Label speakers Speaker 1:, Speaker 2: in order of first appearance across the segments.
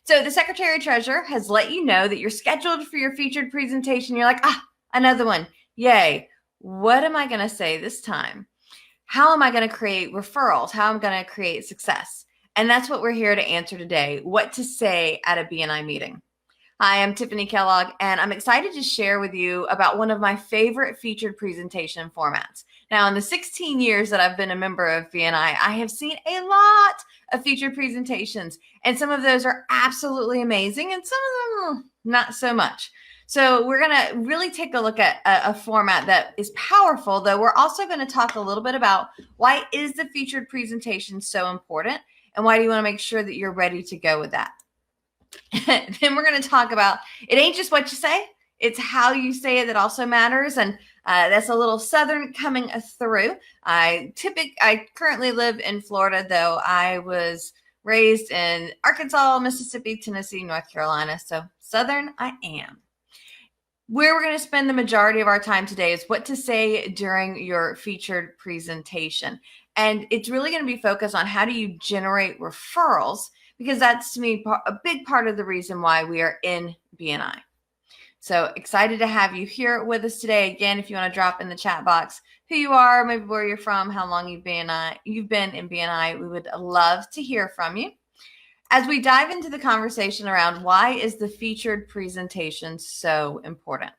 Speaker 1: So the Secretary Treasurer has let you know that you're scheduled for your featured presentation. You're like, another one. Yay. What am I going to say this time? How am I going to create referrals? How am I going to create success? And that's what we're here to answer today. What to say at a BNI meeting. Hi, I'm Tiffanie Kellog, and I'm excited to share with you about one of my favorite featured presentation formats. Now, in the 16 years that I've been a member of BNI, I have seen a lot of featured presentations, and some of those are absolutely amazing, and some of them not so much. So we're going to really take a look at a format that is powerful, though we're also going to talk a little bit about why is the featured presentation so important, and why do you want to make sure that you're ready to go with that. Then we're going to talk about it ain't just what you say, it's how you say it that also matters. And that's a little Southern coming through. I currently live in Florida, though I was raised in Arkansas, Mississippi, Tennessee, North Carolina. So Southern I am. Where we're going to spend the majority of our time today is what to say during your featured presentation. And it's really going to be focused on how do you generate referrals, because that's, to me, a big part of the reason why we are in BNI. So excited to have you here with us today. Again, if you want to drop in the chat box who you are, maybe where you're from, how long you've been in BNI, we would love to hear from you. As we dive into the conversation around why is the featured presentation so important.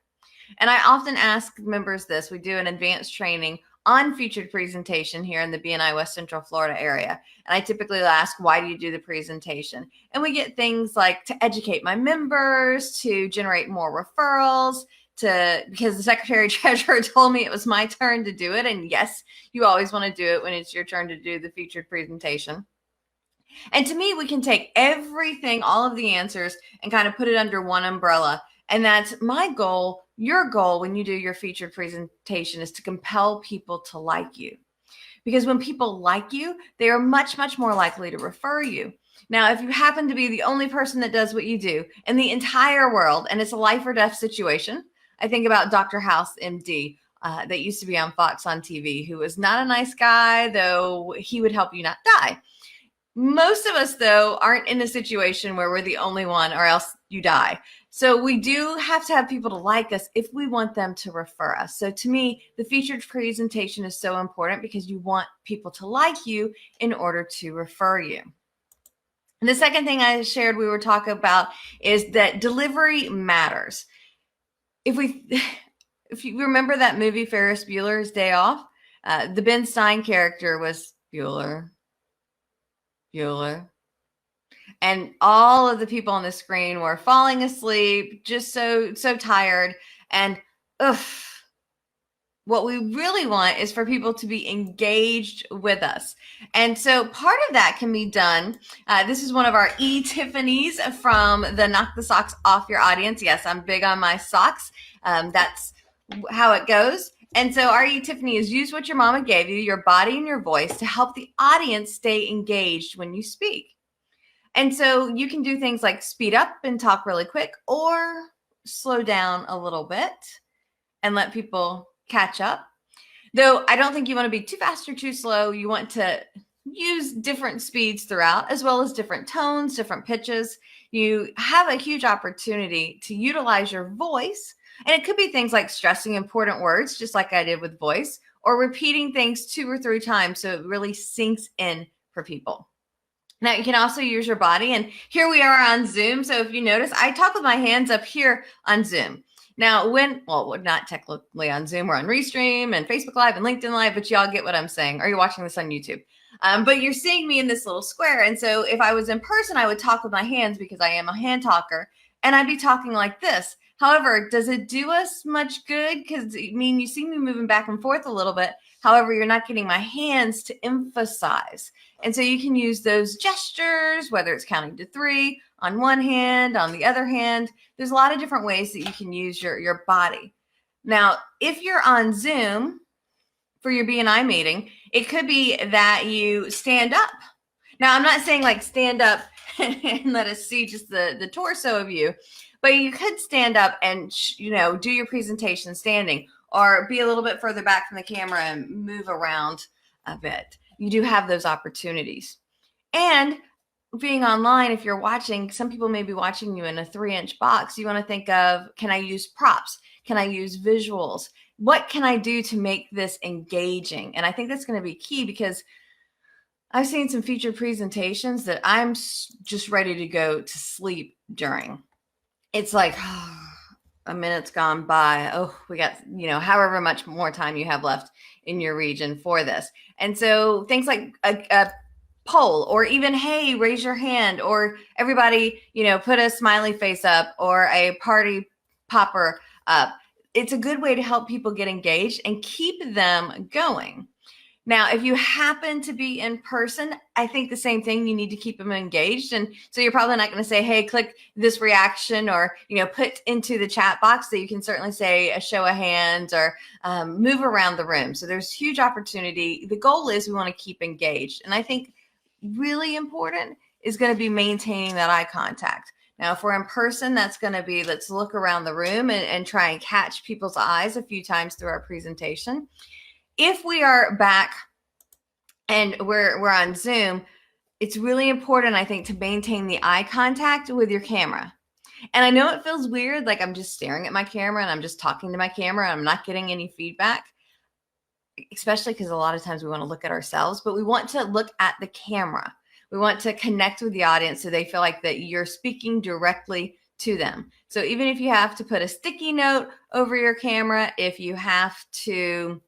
Speaker 1: And I often ask members this. We do an advanced training on featured presentation here in the BNI West Central Florida area. And I typically ask, why do you do the presentation? And we get things like to educate my members, to generate more referrals, because the Secretary Treasurer told me it was my turn to do it. And yes, you always want to do it when it's your turn to do the featured presentation. And to me, we can take everything, all of the answers, and kind of put it under one umbrella. And that's my goal. Your goal when you do your featured presentation is to compel people to like you. Because when people like you, they are much, much more likely to refer you. Now, if you happen to be the only person that does what you do in the entire world, and it's a life or death situation, I think about Dr. House, MD, that used to be on Fox on TV, who was not a nice guy, though he would help you not die. Most of us, though, aren't in a situation where we're the only one or else you die. So we do have to have people to like us if we want them to refer us. So to me, the featured presentation is so important because you want people to like you in order to refer you. And the second thing I shared we were talking about is that delivery matters. If you remember that movie, Ferris Bueller's Day Off, the Ben Stein character was Bueller. And all of the people on the screen were falling asleep, just so tired. And what we really want is for people to be engaged with us. And so part of that can be done. This is one of our eTiffanies from the Knock the Socks Off Your Audience. Yes, I'm big on my socks. That's how it goes. And so our eTiffanie is use what your mama gave you, your body and your voice, to help the audience stay engaged when you speak. And so you can do things like speed up and talk really quick, or slow down a little bit and let people catch up. Though I don't think you want to be too fast or too slow. You want to use different speeds throughout, as well as different tones, different pitches. You have a huge opportunity to utilize your voice. And it could be things like stressing important words, just like I did with voice, or repeating things 2 or 3 times so it really sinks in for people. Now, you can also use your body. And here we are on Zoom. So if you notice, I talk with my hands up here on Zoom. Now, we're not technically on Zoom. We're on Restream and Facebook Live and LinkedIn Live, but y'all get what I'm saying. Or you're watching this on YouTube. But you're seeing me in this little square. And so if I was in person, I would talk with my hands because I am a hand talker. And I'd be talking like this. However, does it do us much good? Because, you see me moving back and forth a little bit. However, you're not getting my hands to emphasize. And so you can use those gestures, whether it's counting to 3 on one hand, on the other hand. There's a lot of different ways that you can use your body. Now, if you're on Zoom for your BNI meeting, it could be that you stand up. Now, I'm not saying like stand up and let us see just the torso of you, but you could stand up and, do your presentation standing, or be a little bit further back from the camera and move around a bit. You do have those opportunities. And being online, if you're watching, some people may be watching you in a 3-inch box. You want to think of, can I use props? Can I use visuals? What can I do to make this engaging? And I think that's going to be key, because I've seen some featured presentations that I'm just ready to go to sleep during. It's like, a minute's gone by. Oh, we got, however much more time you have left in your region for this. And so things like a poll, or even, hey, raise your hand, or everybody, put a smiley face up, or a party popper up. It's a good way to help people get engaged and keep them going. Now, if you happen to be in person, I think the same thing. You need to keep them engaged. And so you're probably not going to say, hey, click this reaction, or, put into the chat box. That you can certainly say a show of hands, or move around the room. So there's huge opportunity. The goal is we want to keep engaged. And I think really important is going to be maintaining that eye contact. Now, if we're in person, that's going to be, let's look around the room and try and catch people's eyes a few times through our presentation. If we are back and we're on Zoom, it's really important, I think, to maintain the eye contact with your camera. And I know it feels weird, like I'm just staring at my camera and I'm just talking to my camera and I'm not getting any feedback, especially because a lot of times we want to look at ourselves, but we want to look at the camera. We want to connect with the audience so they feel like that you're speaking directly to them. So even if you have to put a sticky note over your camera, if you have to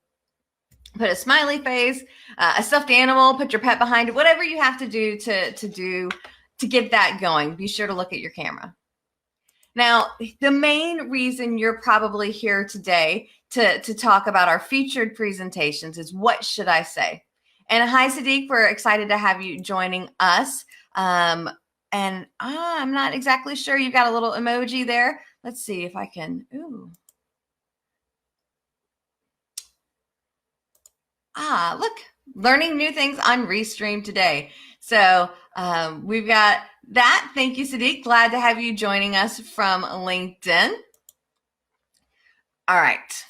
Speaker 1: put a smiley face, a stuffed animal, put your pet behind it, whatever you have to do to get that going, be sure to look at your camera. Now, the main reason you're probably here today to talk about our featured presentations is, what should I say? And hi, Sadiq, we're excited to have you joining us. And I'm not exactly sure. You've got a little emoji there. Let's see if I can. Ooh. Look, learning new things on Restream today. So we've got that. Thank you, Sadiq. Glad to have you joining us from LinkedIn. All right.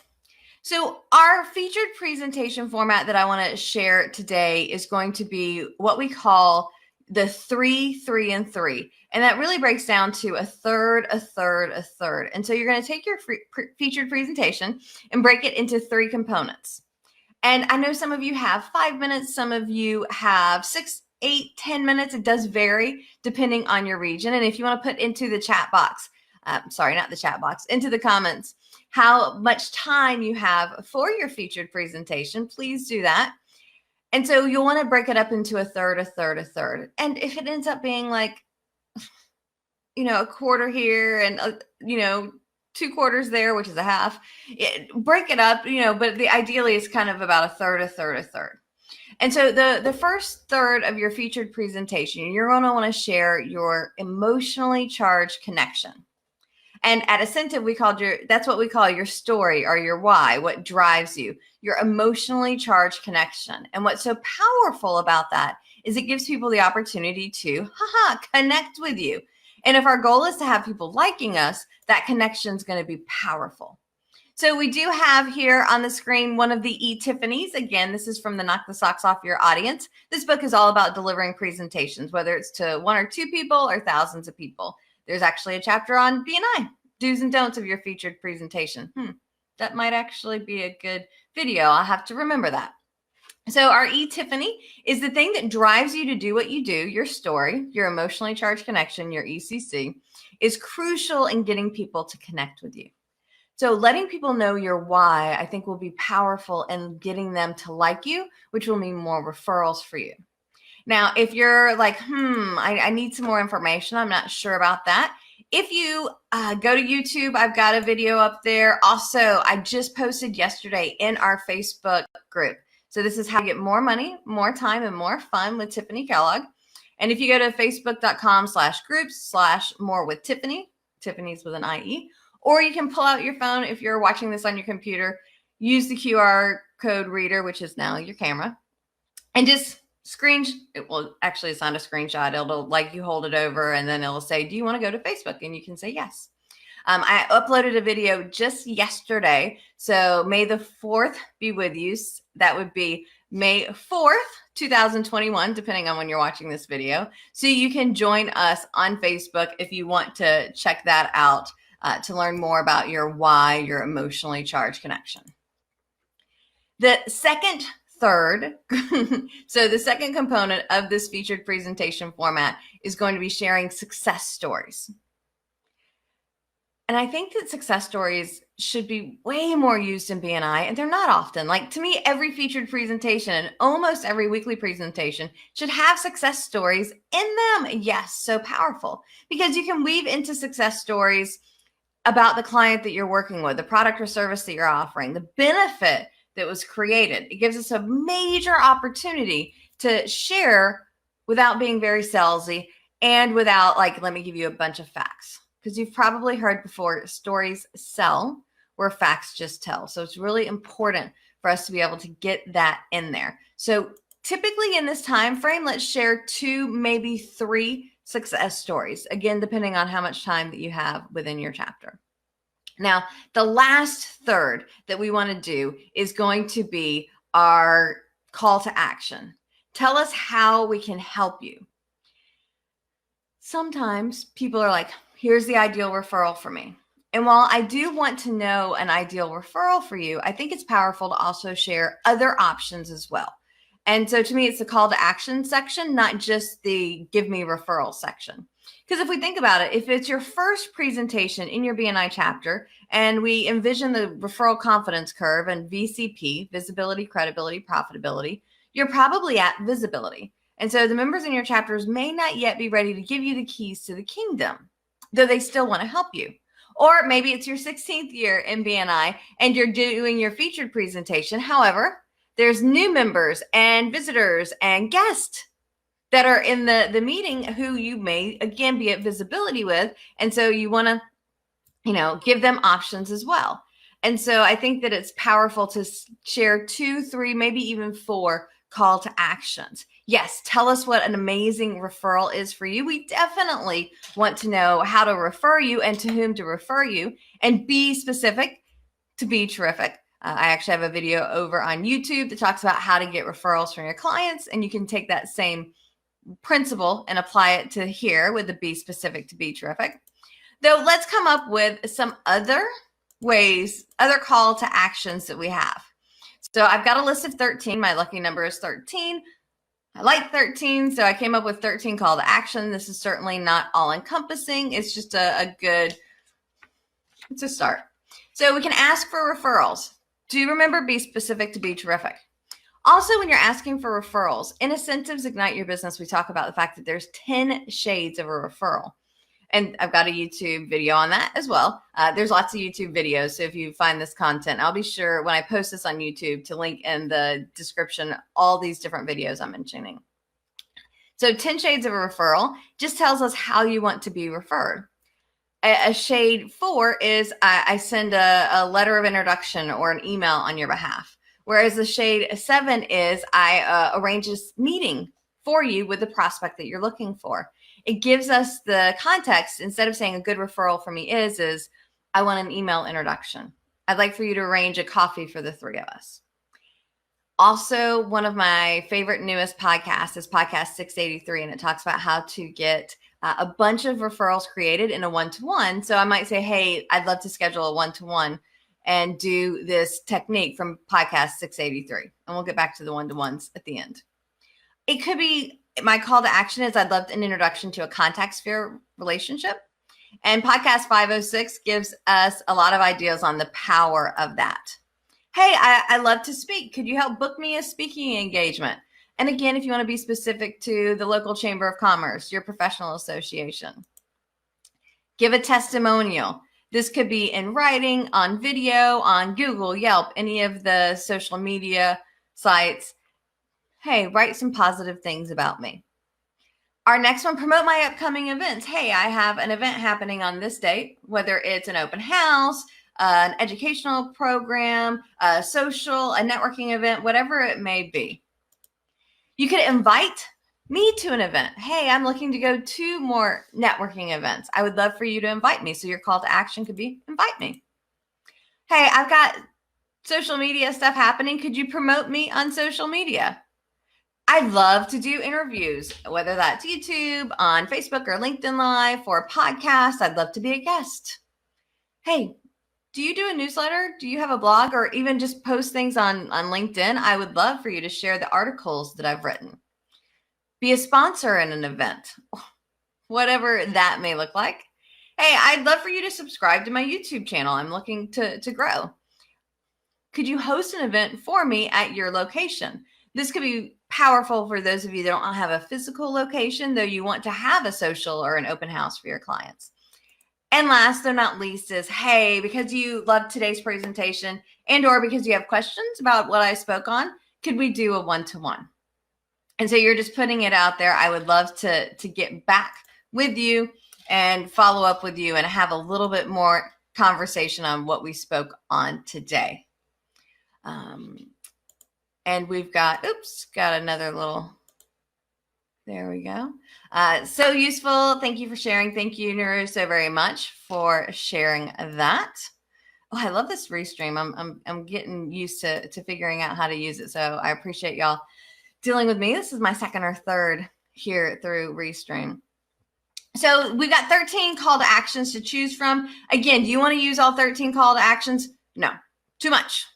Speaker 1: So our featured presentation format that I want to share today is going to be what we call the 3, 3, and 3. And that really breaks down to a third, a third, a third. And so you're going to take your featured presentation and break it into 3 components. And I know some of you have 5 minutes, some of you have 6, 8, 10 minutes. It does vary depending on your region. And if you want to put into the chat box, sorry, not the chat box, into the comments, how much time you have for your featured presentation, please do that. And so you'll want to break it up into a third, a third, a third. And if it ends up being like, a quarter here and, 2 quarters there, which is a half, break it up, but ideally it's kind of about a third, a third, a third. And so the first third of your featured presentation, you're going to want to share your emotionally charged connection. And at Ascentive, that's what we call your story, or your why, what drives you, your emotionally charged connection. And what's so powerful about that is it gives people the opportunity to connect with you. And if our goal is to have people liking us, that connection is going to be powerful. So we do have here on the screen one of the eTiffanies. Again, this is from the Knock the Socks Off Your Audience. This book is all about delivering presentations, whether it's to 1 or 2 people or thousands of people. There's actually a chapter on BNI, do's and don'ts of your featured presentation. That might actually be a good video. I'll have to remember that. So our eTiffanie is the thing that drives you to do what you do. Your story, your emotionally charged connection, your ECC, is crucial in getting people to connect with you. So letting people know your why, I think, will be powerful in getting them to like you, which will mean more referrals for you. Now, if you're like, I need some more information, I'm not sure about that. If you go to YouTube, I've got a video up there. Also, I just posted yesterday in our Facebook group. So this is how you get more money, more time, and more fun with Tiffanie Kellog. And if you go to facebook.com/groups/more with Tiffanie, Tiffany's with an IE, or you can pull out your phone if you're watching this on your computer, use the QR code reader, which is now your camera, and just actually it's not a screenshot. It'll like you hold it over and then it'll say, do you want to go to Facebook? And you can say yes. I uploaded a video just yesterday. So may the 4th be with you. That would be May 4th, 2021, depending on when you're watching this video. So you can join us on Facebook if you want to check that out to learn more about your why, your emotionally charged connection. The third, so the second component of this featured presentation format is going to be sharing success stories. And I think that success stories should be way more used in BNI, and they're not often. Like, to me, every featured presentation and almost every weekly presentation should have success stories in them. Yes, so powerful, because you can weave into success stories about the client that you're working with, the product or service that you're offering, the benefit that was created. It gives us a major opportunity to share without being very salesy and without, like, let me give you a bunch of facts. Because you've probably heard before, stories sell where facts just tell. So it's really important for us to be able to get that in there. So typically in this time frame, let's share 2, maybe 3 success stories. Again, depending on how much time that you have within your chapter. Now, the last third that we want to do is going to be our call to action. Tell us how we can help you. Sometimes people are like, here's the ideal referral for me. And while I do want to know an ideal referral for you, I think it's powerful to also share other options as well. And so to me, it's the call to action section, not just the give me referral section. Because if we think about it, if it's your first presentation in your BNI chapter, and we envision the referral confidence curve and VCP, visibility, credibility, profitability, you're probably at visibility. And so the members in your chapters may not yet be ready to give you the keys to the kingdom, though they still want to help you. Or maybe it's your 16th year in BNI and you're doing your featured presentation. However, there's new members and visitors and guests that are in the meeting who you may, again, be at visibility with. And so you want to, give them options as well. And so I think that it's powerful to share 2, 3, maybe even 4 call to actions. Yes, tell us what an amazing referral is for you. We definitely want to know how to refer you and to whom to refer you, and be specific to be terrific. I actually have a video over on YouTube that talks about how to get referrals from your clients, and you can take that same principle and apply it to here with the be specific to be terrific. Though let's come up with some other ways, other call to actions that we have. So I've got a list of 13. My lucky number is 13. I like 13, so I came up with 13 call to action. This is certainly not all encompassing. It's just it's a start. So we can ask for referrals. Do remember, be specific to be terrific. Also, when you're asking for referrals, in Incentives Ignite Your Business, we talk about the fact that there's 10 shades of a referral. And I've got a YouTube video on that as well. There's lots of YouTube videos. So if you find this content, I'll be sure when I post this on YouTube to link in the description all these different videos I'm mentioning. So 10 shades of a referral just tells us how you want to be referred. A shade 4 is I send a letter of introduction or an email on your behalf. Whereas the shade 7 is I arrange a meeting for you with the prospect that you're looking for. It gives us the context. Instead of saying a good referral for me is I want an email introduction. I'd like for you to arrange a coffee for the 3 of us. Also, one of my favorite newest podcasts is podcast 683, and it talks about how to get a bunch of referrals created in a one-to-one. So I might say, hey, I'd love to schedule a one-to-one and do this technique from podcast 683. And we'll get back to the one-to-ones at the end. It could be, my call to action is I'd love an introduction to a contact sphere relationship. And podcast 506 gives us a lot of ideas on the power of that. Hey, I love to speak. Could you help book me a speaking engagement? And again, if you want to be specific to the local chamber of commerce, your professional association. Give a testimonial. This could be in writing, on video, on Google, Yelp, any of the social media sites. Hey, write some positive things about me. Our next one, promote my upcoming events. Hey, I have an event happening on this date, whether it's an open house, an educational program, a social, a networking event, whatever it may be. You could invite me to an event. Hey, I'm looking to go to more networking events. I would love for you to invite me. So your call to action could be invite me. Hey, I've got social media stuff happening. Could you promote me on social media? I love to do interviews, whether that's YouTube, on Facebook or LinkedIn Live, or a podcast. I'd love to be a guest. Hey, do you do a newsletter? Do you have a blog, or even just post things on LinkedIn? I would love for you to share the articles that I've written. Be a sponsor in an event, whatever that may look like. Hey, I'd love for you to subscribe to my YouTube channel. I'm looking to grow. Could you host an event for me at your location? This could be powerful for those of you that don't have a physical location, though you want to have a social or an open house for your clients. And last but not least is, hey, because you loved today's presentation and or because you have questions about what I spoke on, could we do a one-to-one? And so you're just putting it out there. I would love to get back with you and follow up with you and have a little bit more conversation on what we spoke on today. And we've got another little, there we go. So useful. Thank you for sharing. Thank you, Nuru, so very much for sharing that. Oh, I love this Restream. I'm getting used to figuring out how to use it. So I appreciate y'all dealing with me. This is my second or third here through Restream. So we've got 13 call to actions to choose from. Again, do you want to use all 13 call to actions? No, too much.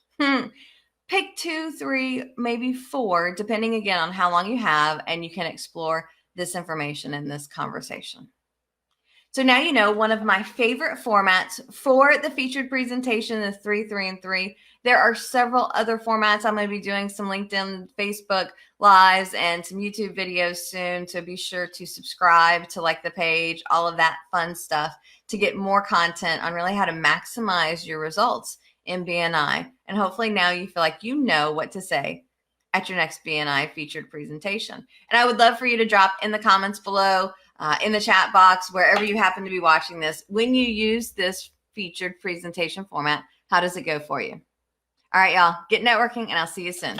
Speaker 1: Pick 2, 3, maybe 4, depending again on how long you have, and you can explore this information in this conversation. So now you know one of my favorite formats for the featured presentation is 3, 3, and 3. There are several other formats. I'm going to be doing some LinkedIn, Facebook lives, and some YouTube videos soon. So be sure to subscribe, to like the page, all of that fun stuff to get more content on really how to maximize your results in BNI. And hopefully now you feel like you know what to say at your next BNI featured presentation. And I would love for you to drop in the comments below, in the chat box, wherever you happen to be watching this, when you use this featured presentation format, how does it go for you? All right, y'all, get networking, and I'll see you soon.